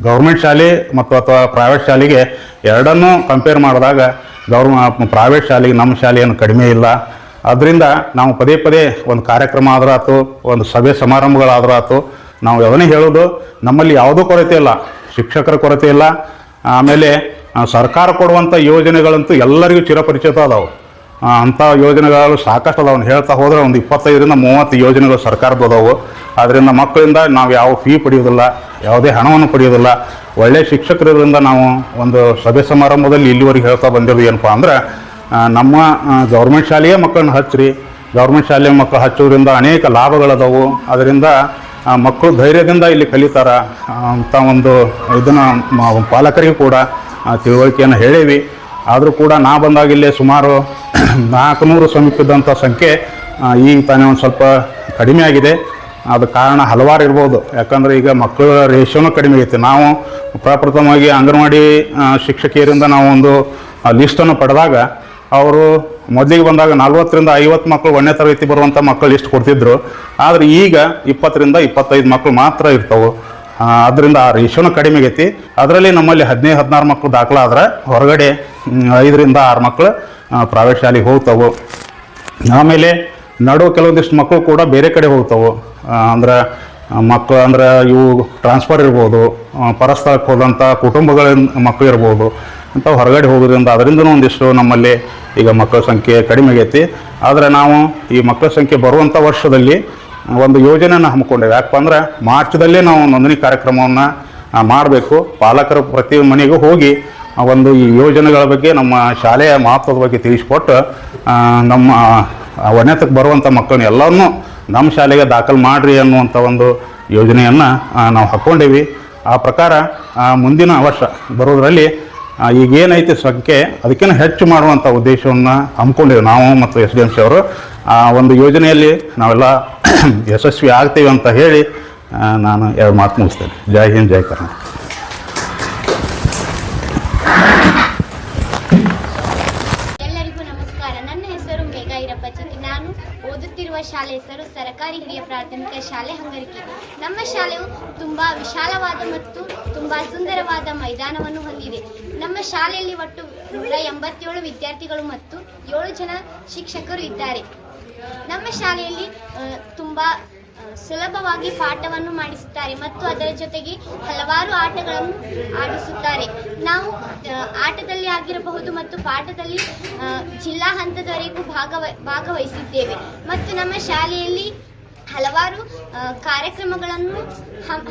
Speaker 12: ಗೌರ್ಮೆಂಟ್ ಶಾಲೆ ಮತ್ತು ಅಥವಾ ಪ್ರೈವೇಟ್ ಶಾಲೆಗೆ ಎರಡನ್ನೂ ಕಂಪೇರ್ ಮಾಡಿದಾಗ ಪ್ರೈವೇಟ್ ಶಾಲೆಗೆ ನಮ್ಮ ಶಾಲೆ ಏನು ಕಡಿಮೆ ಇಲ್ಲ. ಅದರಿಂದ ನಾವು ಪದೇ ಪದೇ ಒಂದು ಕಾರ್ಯಕ್ರಮ ಆದರೂ ಆಯ್ತು, ಒಂದು ಸಭೆ ಸಮಾರಂಭಗಳಾದರೂ ಆಯ್ತು, ನಾವು ಅದನ್ನೇ ಹೇಳೋದು, ನಮ್ಮಲ್ಲಿ ಯಾವುದೂ ಕೊರತೆ ಇಲ್ಲ, ಶಿಕ್ಷಕರ ಕೊರತೆ ಇಲ್ಲ. ಆಮೇಲೆ ಸರ್ಕಾರ ಕೊಡುವಂಥ ಯೋಜನೆಗಳಂತೂ ಎಲ್ಲರಿಗೂ ಚಿರಪರಿಚಿತ ಅದಾವೆ. ಅಂಥ ಯೋಜನೆಗಳು ಸಾಕಷ್ಟು ಅದಾವೆ. ಹೇಳ್ತಾ ಹೋದರೆ ಒಂದು 25 ರಿಂದ 30 ಯೋಜನೆಗಳು ಸರ್ಕಾರದ ಅದಾವು. ಆದ್ದರಿಂದ ಮಕ್ಕಳಿಂದ ನಾವು ಯಾವ ಫೀ ಪಡೆಯೋದಿಲ್ಲ, ಯಾವುದೇ ಹಣವನ್ನು ಪಡೆಯೋದಿಲ್ಲ. ಒಳ್ಳೆಯ ಶಿಕ್ಷಕರಿಂದ ನಾವು ಒಂದು ಸಭೆ ಸಮಾರಂಭದಲ್ಲಿ ಇಲ್ಲಿವರೆಗೆ ಹೇಳ್ತಾ ಬಂದಿರೋದು ಏನಪ್ಪ ಅಂದ್ರೆ, ನಮ್ಮ ಗೌರ್ಮೆಂಟ್ ಶಾಲೆಯ ಮಕ್ಕಳನ್ನ ಹಚ್ಚಿರಿ, ಗೌರ್ಮೆಂಟ್ ಶಾಲೆಯ ಮಕ್ಕಳು ಹಚ್ಚೋದ್ರಿಂದ ಅನೇಕ ಲಾಭಗಳದಾವು. ಅದರಿಂದ ಮಕ್ಕಳು ಧೈರ್ಯದಿಂದ ಇಲ್ಲಿ ಕಲಿತಾರ ಅಂತ ಒಂದು ಇದನ್ನು ಪಾಲಕರಿಗೂ ಕೂಡ ತಿಳುವಳಿಕೆಯನ್ನು ಹೇಳೀವಿ. ಆದರೂ ಕೂಡ ನಾ ಬಂದಾಗ ಇಲ್ಲಿ ಸುಮಾರು 400 ಸಮೀಪಿದಂಥ ಸಂಖ್ಯೆ ಈಗ ತಾನೇ ಒಂದು ಸ್ವಲ್ಪ ಕಡಿಮೆ ಆಗಿದೆ. ಅದು ಕಾರಣ ಹಲವಾರು ಇರ್ಬೋದು. ಯಾಕಂದರೆ ಈಗ ಮಕ್ಕಳ ರೇಷಿಯೋನೂ ಕಡಿಮೆ ಐತೆ. ನಾವು ಪ್ರಪ್ರಥಮವಾಗಿ ಅಂಗನವಾಡಿ ಶಿಕ್ಷಕಿಯರಿಂದ ನಾವು ಒಂದು ಲಿಸ್ಟನ್ನು ಪಡೆದಾಗ ಅವರು ಮೊದಲಿಗೆ ಬಂದಾಗ 40 ರಿಂದ 50 ಮಕ್ಕಳು 1ನೇ ತರಗತಿ ಬರುವಂಥ ಮಕ್ಕಳು ಲಿಸ್ಟ್ ಕೊಡ್ತಿದ್ರು. ಆದರೆ ಈಗ 20 ರಿಂದ 25 ಮಕ್ಕಳು ಮಾತ್ರ ಇರ್ತವೆ. ಅದರಿಂದ ಆ ರೇಷಿಯೋನೂ ಕಡಿಮೆ ಆಗೈತಿ. ಅದರಲ್ಲಿ ನಮ್ಮಲ್ಲಿ 15-16 ಮಕ್ಕಳು ದಾಖಲಾದ್ರೆ ಹೊರಗಡೆ 5 ರಿಂದ 6 ಮಕ್ಕಳು ಪ್ರೈವೇಟ್ ಶಾಲೆಗೆ ಹೋಗ್ತಾವೆ. ಆಮೇಲೆ ಕೆಲವೊಂದಿಷ್ಟು ಮಕ್ಕಳು ಕೂಡ ಬೇರೆ ಕಡೆ ಹೋಗ್ತಾವೆ. ಅಂದ್ರೆ ಮಕ್ಕಳು ಅಂದ್ರೆ ಇವು ಟ್ರಾನ್ಸ್ಫರ್ ಇರ್ಬೋದು, ಪರಸ್ಥಳಕ್ಕೆ ಹೋದಂಥ ಕುಟುಂಬಗಳ ಮಕ್ಕಳು ಇರ್ಬೋದು, ಅಂತ ಹೊರಗಡೆ ಹೋಗೋದ್ರಿಂದ ಅದರಿಂದನೂ ಒಂದಿಷ್ಟು ನಮ್ಮಲ್ಲಿ ಈಗ ಮಕ್ಕಳ ಸಂಖ್ಯೆ ಕಡಿಮೆ ಆಗೈತಿ. ಆದರೆ ನಾವು ಈ ಮಕ್ಕಳ ಸಂಖ್ಯೆ ಬರುವಂಥ ವರ್ಷದಲ್ಲಿ ಒಂದು ಯೋಜನೆಯನ್ನು ಹಮ್ಮಿಕೊಂಡೇವೆ. ಯಾಕಪ್ಪ ಅಂದ್ರೆ ಮಾರ್ಚ್ದಲ್ಲೇ ನಾವು ನೋಂದಣಿ ಕಾರ್ಯಕ್ರಮವನ್ನು ಮಾಡಬೇಕು. ಪಾಲಕರು ಪ್ರತಿ ಮನೆಗೂ ಹೋಗಿ ಒಂದು ಈ ಯೋಜನೆಗಳ ಬಗ್ಗೆ, ನಮ್ಮ ಶಾಲೆಯ ಮಹತ್ವದ ಬಗ್ಗೆ ತಿಳಿಸ್ಕೊಟ್ಟು ನಮ್ಮ ಒನೆತಕ್ಕೆ ಬರುವಂಥ ಮಕ್ಕಳನ್ನ ಎಲ್ಲರನ್ನೂ ನಮ್ಮ ಶಾಲೆಗೆ ದಾಖಲು ಮಾಡಿರಿ ಅನ್ನುವಂಥ ಒಂದು ಯೋಜನೆಯನ್ನು ನಾವು ಹಾಕ್ಕೊಂಡೇವಿ. ಆ ಪ್ರಕಾರ ಮುಂದಿನ ವರ್ಷ ಬರೋದರಲ್ಲಿ ಈಗೇನೈತಿ ಸಂಖ್ಯೆ ಅದಕ್ಕಿಂತ ಹೆಚ್ಚು ಮಾಡುವಂಥ ಉದ್ದೇಶವನ್ನು ಹಮ್ಮಿಕೊಂಡೇವೆ ನಾವು ಮತ್ತು SDMC ಅವರು. ಆ ಒಂದು ಯೋಜನೆಯಲ್ಲಿ ನಾವೆಲ್ಲ ಯಶಸ್ವಿ ಆಗ್ತೀವಿ ಅಂತ ಹೇಳಿ ನಾನು 2 ಮಾತು ಮುಗಿಸ್ತೇನೆ. ಜೈ ಹಿಂದ್, ಜೈ ಕರ್ನಾಟಕ.
Speaker 1: ಎಲ್ಲರಿಗೂ ನಮಸ್ಕಾರ. ನನ್ನ ಹೆಸರು ಮೇಘಾ ಇರಪ್ಪಚಿತಿ. ನಾನು ಓದುತ್ತಿರುವ ಶಾಲೆ ಹೆಸರು ಸರ್ಕಾರಿ ಹಿರಿಯ ಪ್ರಾಥಮಿಕ ಶಾಲೆ ಹಂಗರಿಕೆ. ನಮ್ಮ ಶಾಲೆಯು ತುಂಬಾ ವಿಶಾಲವಾದ ಮತ್ತು ತುಂಬಾ ಸುಂದರವಾದ ಮೈದಾನವನ್ನು ಹೊಂದಿದೆ. ನಮ್ಮ ಶಾಲೆಯಲ್ಲಿ ಒಟ್ಟು 187 ವಿದ್ಯಾರ್ಥಿಗಳು ಮತ್ತು 7 ಜನ ಶಿಕ್ಷಕರು ಇದ್ದಾರೆ. ನಮ್ಮ ಶಾಲೆಯಲ್ಲಿ ತುಂಬಾ ಸುಲಭವಾಗಿ ಪಾಠವನ್ನು ಮಾಡಿಸುತ್ತಾರೆ ಮತ್ತು ಅದರ ಜೊತೆಗೆ ಹಲವಾರು ಆಟಗಳನ್ನು ಆಡಿಸುತ್ತಾರೆ. ನಾವು ಆಟದಲ್ಲಿ ಆಗಿರಬಹುದು ಮತ್ತು ಪಾಠದಲ್ಲಿ ಜಿಲ್ಲಾ ಹಂತದವರೆಗೂ ಭಾಗವಹಿಸಿದ್ದೇವೆ. ಮತ್ತು ನಮ್ಮ ಶಾಲೆಯಲ್ಲಿ ಹಲವಾರು ಕಾರ್ಯಕ್ರಮಗಳನ್ನು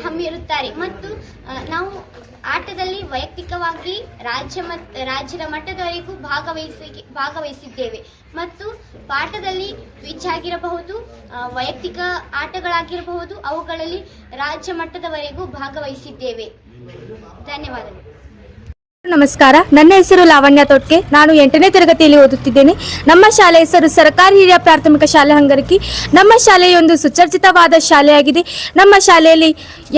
Speaker 1: ಹಮ್ಮಿರುತ್ತಾರೆ ಮತ್ತು ನಾವು ಆಟದಲ್ಲಿ ವೈಯಕ್ತಿಕವಾಗಿ ರಾಜ್ಯದ ಮಟ್ಟದವರೆಗೂ ಭಾಗವಹಿಸಿದ್ದೇವೆ ಮತ್ತು ಪಾಠದಲ್ಲಿ ಕ್ವಿಜ್ ಆಗಿರಬಹುದು, ವೈಯಕ್ತಿಕ ಆಟಗಳಾಗಿರಬಹುದು, ಅವುಗಳಲ್ಲಿ ರಾಜ್ಯ ಮಟ್ಟದವರೆಗೂ ಭಾಗವಹಿಸಿದ್ದೇವೆ. ಧನ್ಯವಾದಗಳು.
Speaker 4: ನಮಸ್ಕಾರ. ನನ್ನ ಹೆಸರು ಲಾವಣ್ಯ ತೊಟ್ಕೆ. ನಾನು 8ನೇ ತರಗತಿಯಲ್ಲಿ ಓದುತ್ತಿದ್ದೇನೆ. ನಮ್ಮ ಶಾಲೆ ಹೆಸರು ಸರ್ಕಾರಿ ಹಿರಿಯ ಪ್ರಾಥಮಿಕ ಶಾಲೆ ಹಂಗರಕಿ. ನಮ್ಮ ಶಾಲೆಯೊಂದು ಸುಸಜ್ಜಿತವಾದ ಶಾಲೆಯಾಗಿದೆ. ನಮ್ಮ ಶಾಲೆಯಲ್ಲಿ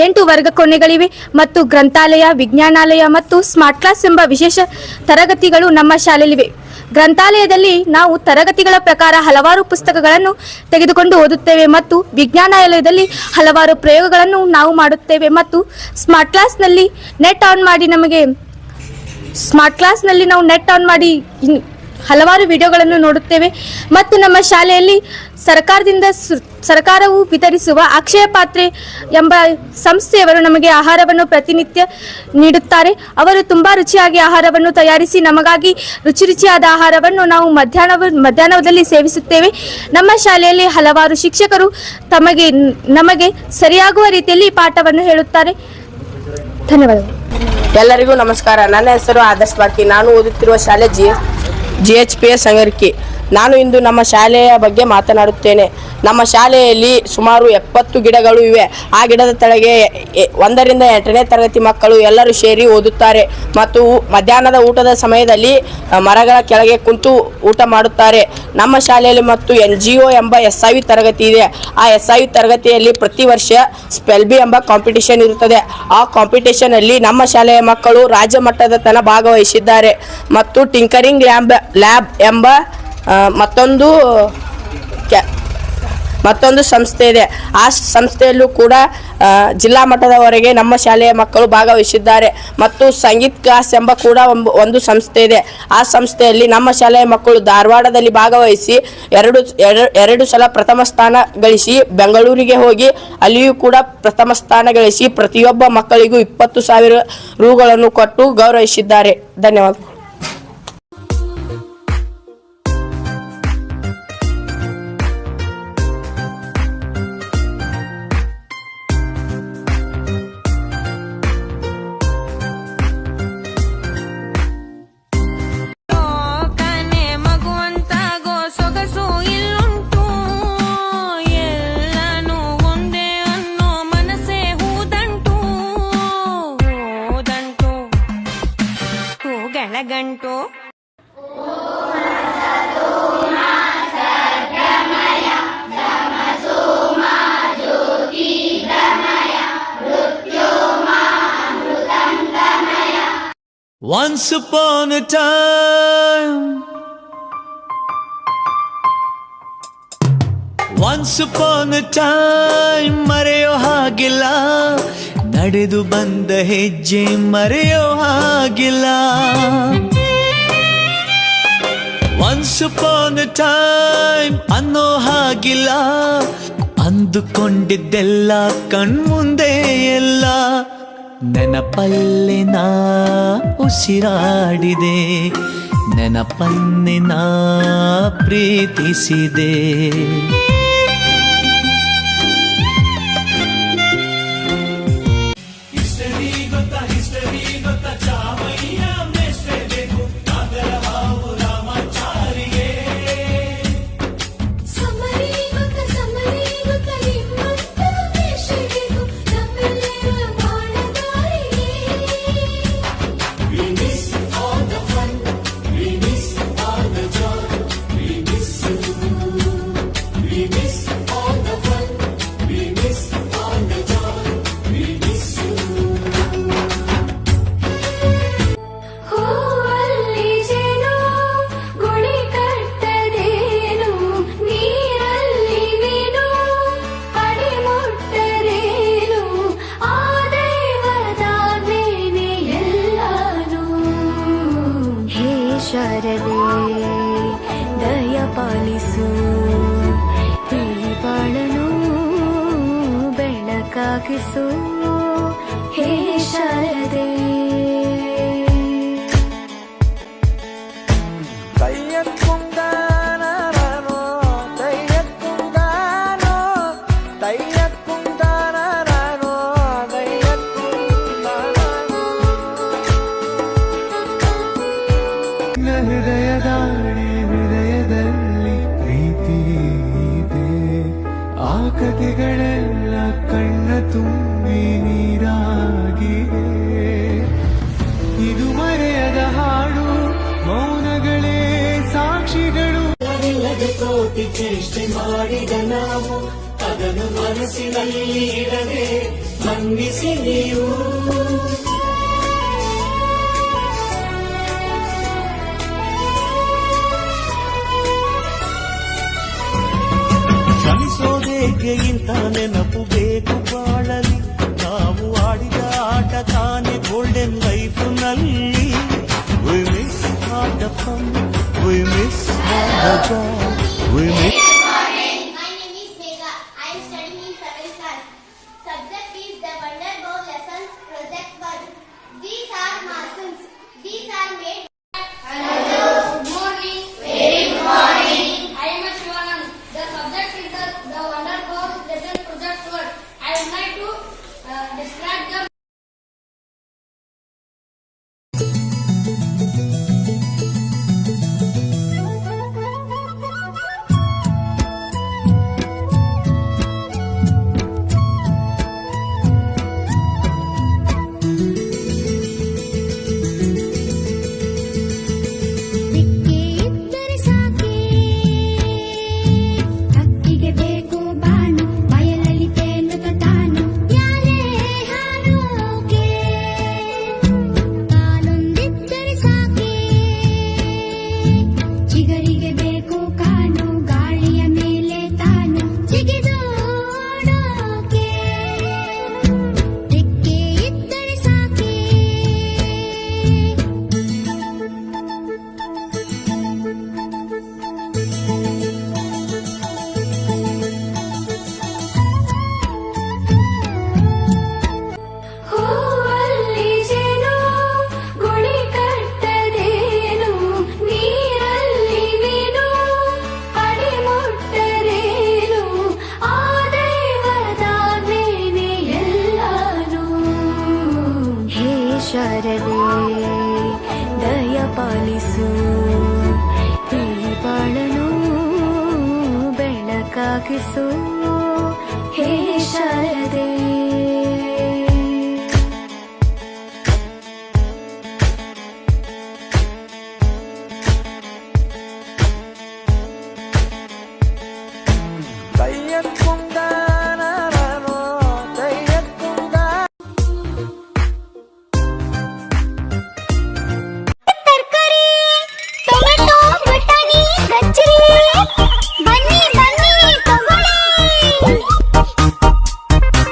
Speaker 4: 8 ವರ್ಗ ಕೋಣೆಗಳಿವೆ ಮತ್ತು ಗ್ರಂಥಾಲಯ, ವಿಜ್ಞಾನಾಲಯ ಮತ್ತು ಸ್ಮಾರ್ಟ್ ಕ್ಲಾಸ್ ಎಂಬ ವಿಶೇಷ ತರಗತಿಗಳು ನಮ್ಮ ಶಾಲೆಯಲ್ಲಿವೆ. ಗ್ರಂಥಾಲಯದಲ್ಲಿ ನಾವು ತರಗತಿಗಳ ಪ್ರಕಾರ ಹಲವಾರು ಪುಸ್ತಕಗಳನ್ನು ತೆಗೆದುಕೊಂಡು ಓದುತ್ತೇವೆ ಮತ್ತು ವಿಜ್ಞಾನಾಲಯದಲ್ಲಿ ಹಲವಾರು ಪ್ರಯೋಗಗಳನ್ನು ನಾವು ಮಾಡುತ್ತೇವೆ ಮತ್ತು ಸ್ಮಾರ್ಟ್ ಕ್ಲಾಸ್ನಲ್ಲಿ ನಾವು ನೆಟ್ ಆನ್ ಮಾಡಿ ಹಲವಾರು ವಿಡಿಯೋಗಳನ್ನು ನೋಡುತ್ತೇವೆ ಮತ್ತು ನಮ್ಮ ಶಾಲೆಯಲ್ಲಿ ಸರ್ಕಾರವು ವಿತರಿಸುವ ಅಕ್ಷಯ ಪಾತ್ರೆ ಎಂಬ ಸಂಸ್ಥೆಯವರು ನಮಗೆ ಆಹಾರವನ್ನು ಪ್ರತಿನಿತ್ಯ ನೀಡುತ್ತಾರೆ. ಅವರು ತುಂಬ ರುಚಿಯಾಗಿ ಆಹಾರವನ್ನು ತಯಾರಿಸಿ ನಮಗಾಗಿ ರುಚಿಯಾದ ಆಹಾರವನ್ನು ನಾವು ಮಧ್ಯಾಹ್ನದಲ್ಲಿ ಸೇವಿಸುತ್ತೇವೆ. ನಮ್ಮ ಶಾಲೆಯಲ್ಲಿ ಹಲವಾರು ಶಿಕ್ಷಕರು ನಮಗೆ ಸರಿಯಾಗುವ ರೀತಿಯಲ್ಲಿ ಪಾಠವನ್ನು ಹೇಳುತ್ತಾರೆ. ಧನ್ಯವಾದಗಳು.
Speaker 13: ಎಲ್ಲರಿಗೂ ನಮಸ್ಕಾರ. ನನ್ನ ಹೆಸರು ಆದರ್ಶ್ ಬಾಕಿ. ನಾನು ಓದುತ್ತಿರುವ ಶಾಲೆ GHPS ಹಂಗರಕಿ. ನಾನು ಇಂದು ನಮ್ಮ ಶಾಲೆಯ ಬಗ್ಗೆ ಮಾತನಾಡುತ್ತೇನೆ. ನಮ್ಮ ಶಾಲೆಯಲ್ಲಿ ಸುಮಾರು 70 ಗಿಡಗಳು ಇವೆ. ಆ ಗಿಡದ ಕೆಳಗೆ 1ರಿಂದ 8ನೇ ತರಗತಿ ಮಕ್ಕಳು ಎಲ್ಲರೂ ಸೇರಿ ಓದುತ್ತಾರೆ ಮತ್ತು ಮಧ್ಯಾಹ್ನದ ಊಟದ ಸಮಯದಲ್ಲಿ ಮರಗಳ ಕೆಳಗೆ ಕುಂತು ಊಟ ಮಾಡುತ್ತಾರೆ. ನಮ್ಮ ಶಾಲೆಯಲ್ಲಿ ಮತ್ತು NGO ಎಂಬ SIV ತರಗತಿ ಇದೆ. ಆ SIV ತರಗತಿಯಲ್ಲಿ ಪ್ರತಿ ವರ್ಷ ಸ್ಪೆಲ್ಬಿ ಎಂಬ ಕಾಂಪಿಟಿಷನ್ ಇರುತ್ತದೆ. ಆ ಕಾಂಪಿಟಿಷನ್ ಅಲ್ಲಿ ನಮ್ಮ ಶಾಲೆಯ ಮಕ್ಕಳು ರಾಜ್ಯ ಮಟ್ಟದ ತನಕ ಭಾಗವಹಿಸಿದ್ದಾರೆ ಮತ್ತು ಟಿಂಕರಿಂಗ್ ಲ್ಯಾಬ್ ಎಂಬ ಮತ್ತೊಂದು ಸಂಸ್ಥೆ ಇದೆ. ಆ ಸಂಸ್ಥೆಯಲ್ಲೂ ಕೂಡ ಜಿಲ್ಲಾ ಮಟ್ಟದವರೆಗೆ ನಮ್ಮ ಶಾಲೆಯ ಮಕ್ಕಳು ಭಾಗವಹಿಸಿದ್ದಾರೆ ಮತ್ತು ಸಂಗೀತ ಕ್ಲಾಸ್ ಎಂಬ ಕೂಡ ಒಂದು ಸಂಸ್ಥೆ ಇದೆ. ಆ ಸಂಸ್ಥೆಯಲ್ಲಿ ನಮ್ಮ ಶಾಲೆಯ ಮಕ್ಕಳು ಧಾರವಾಡದಲ್ಲಿ ಭಾಗವಹಿಸಿ ಎರಡು ಸಲ ಪ್ರಥಮ ಸ್ಥಾನ ಗಳಿಸಿ ಬೆಂಗಳೂರಿಗೆ ಹೋಗಿ ಅಲ್ಲಿಯೂ ಕೂಡ ಪ್ರಥಮ ಸ್ಥಾನ ಗಳಿಸಿ ಪ್ರತಿಯೊಬ್ಬ ಮಕ್ಕಳಿಗೂ 20,000 ರೂಗಳನ್ನು ಕೊಟ್ಟು ಗೌರವಿಸಿದ್ದಾರೆ. ಧನ್ಯವಾದ.
Speaker 2: ಗಂಟು
Speaker 9: Once upon a time, ಮರೆಯೋ ಹಾಗಿಲ್ಲ, ನಡೆದು ಬಂದ ಹೆಜ್ಜೆ ಮರೆಯೋ ಹಾಗಿಲ್ಲ. Once upon a time ಅನ್ನೋ ಹಾಗಿಲ್ಲ, ಅಂದುಕೊಂಡಿದ್ದೆಲ್ಲ ಕಣ್ಮುಂದೆ ಎಲ್ಲ ನೆನಪಲ್ಲಿ ನಾ ಉಸಿರಾಡಿದೆ, ನೆನಪನ್ನೇ ನಾ ಪ್ರೀತಿಸಿದೆ.
Speaker 2: ಶಾರದೆ ದಯ ಪಾಲಿಸು, ಈ ಬಾಳನು ಬೆಳಕಾಗಿಸು, ಹೇ ಶಾರದೆ.
Speaker 9: ಹೃದಯದಲ್ಲಿ ಪ್ರೀತಿ ಇದೆ, ಆ ಕಥೆಗಳೆಲ್ಲ ಕಣ್ಣ ತುಂಬಿ ನೀರಾಗಿದೆ. ಇದು ಮರೆಯದ ಹಾಡು ಮೌನಗಳೇ ಸಾಕ್ಷಿಗಳು. ಕೋಟಿ ಚೇಷ್ಟೆ ಮಾಡಿದ ನಾವು ಅದನ್ನು ಮನಸ್ಸಿನಲ್ಲಿ ಇಡದೆ ಮನ್ನಿಸಿ ನೀವು. ಕ್ಷಮಿಸೋದೇಕೆ ಇಂಥ ನೆನಪು ಬೇಕು ಬಾಳಲಿ, ನಾವು ಆಡಿದ ಆಟ ತಾನೆ ಗೋಲ್ಡನ್ ಲೈಫ್ ನಲ್ಲಿ. We miss all the fun, we miss all the joy, we miss.
Speaker 1: My name is Megha. I am studying in 7th class. Subject is the Wonder Bow Lessons Project 1. These are muscles. These are made.
Speaker 4: Hello. Good morning. Very good morning. I am Shivanand. The subject is the Wonder Bow Lessons Project 1. I would like to describe the
Speaker 2: ಶಾರದೆ ದಯ ಪಾಲಿಸು, ಈ ಬಾಳನು ಬೆಳಕಾಗಿಸು ಹೇ ಶಾರದೆ.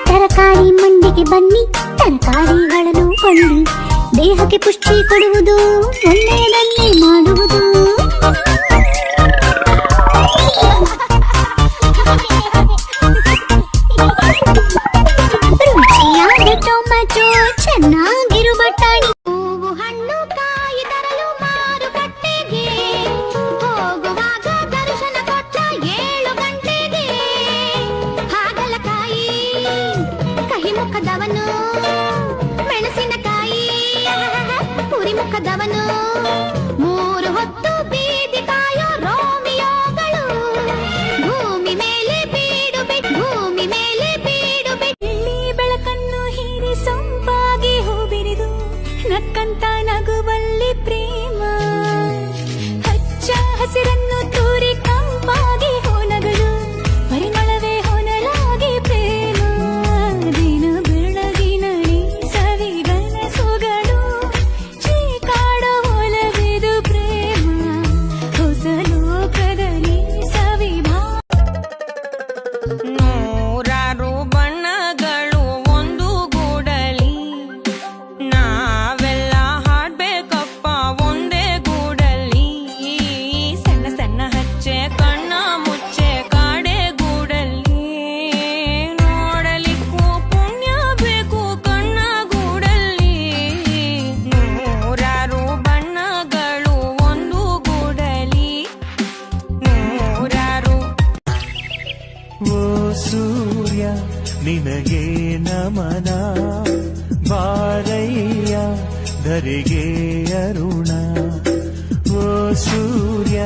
Speaker 1: ತರಕಾರಿ ಮಂಡಿಗೆ ಬನ್ನಿ, ತರಕಾರಿಗಳನ್ನು ಕೊಳ್ಳಿ, ದೇಹಕ್ಕೆ ಪುಷ್ಟಿ ಕೊಡುವುದು, ಒಳ್ಳೆಯದನ್ನೇ ಮಾಡುವುದು. ರುಚಿಯಾದ ಟೊಮ್ಯಾಟೊ, ಚೆನ್ನಾಗಿರು ಬಟಾಣಿ, ಹೂವು ಹಣ್ಣು ಕಾಯಿ ತರಲು ಮಾರುಕಟ್ಟೆಗೆ ಹೋಗುವಾಗ ದರ್ಶನ ಕೊಟ್ಟ 7 ಗಂಟೆಗೆ. ಹಾಗಲಕಾಯಿ ಕಹಿ ಮುಖದವನು, ಮೆಣಸಿನಕಾಯಿ ಪುರಿ ಮುಖದವನು, 3 ಹೊತ್ತು ಬೀದಿ ಕಾಯೋ ರೋಮಿಯೋಗಳು, ಭೂಮಿ ಮೇಲೆ ಬೀಡು ಬಿಟ್ಟು, ಭೂಮಿ ಮೇಲೆ ಬೀಡು ಬಿಟ್ಟು. ಇಲ್ಲಿ ಬೆಳಕನ್ನು ಹೀರಿ ಸೊಂಪಾಗಿ ಹೂ ಬಿರಿದು ನಕ್ಕಂತ ನಗುವಲ್ಲಿ ಪ್ರೇಮ, ಹಚ್ಚ ಹಸಿರನ್ನು ತೂರಿ ಕಂಪಾಗಿ ಹೊನಗಳು, ಪರಿಮಳವೇ ಹೊನಲಾಗಿ ಪ್ರೇಮ. ದಿನ ಬೆಳಗಿನಳಿ ಸವಿಗನಸುಗಳು, ಚೀಕಾಡೋ ಒಲವಿದು ಪ್ರೇಮ, ಹೊಸ ಲೋಕದಲ್ಲಿ ಸವಿಭಾ.
Speaker 14: ನೂರಾರು ಬಣ್ಣಗಳು ಒಂದು ಗೂಡಲಿ, ನಾವೆಲ್ಲ ಹಾಡ್ಬೇಕಪ್ಪ ಒಂದೇ ಗೂಡಲಿ. ಸಣ್ಣ ಸಣ್ಣ ಹಚ್ಚೆ ಕಣ್ಣ ಮುಚ್ಚೆ ಕಾಡೆ ಗೂಡಲ್ಲಿ, ನೋಡಲಿಕ್ಕೂ ಪುಣ್ಯ ಬೇಕು ಕಣ್ಣ ಗೂಡಲ್ಲಿ. ನೂರಾರು ಬಣ್ಣಗಳು ಒಂದು ಗೂಡಲಿ, ನೂರಾರು.
Speaker 9: ಓ ಸೂರ್ಯ ನಿನಗೆ ನಮನ, ಬಾರಯ್ಯ ಧರೆಗೆ ಅರುಣ. ಓ ಸೂರ್ಯ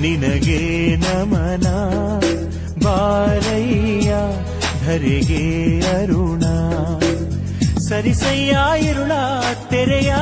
Speaker 9: ನಿನಗೆ ನಮನ, ಬಾರಯ್ಯ ಧರೆಗೆ ಅರುಣ. ಸರಿಸಯ್ಯ ಇರುಳ ತೆರೆಯ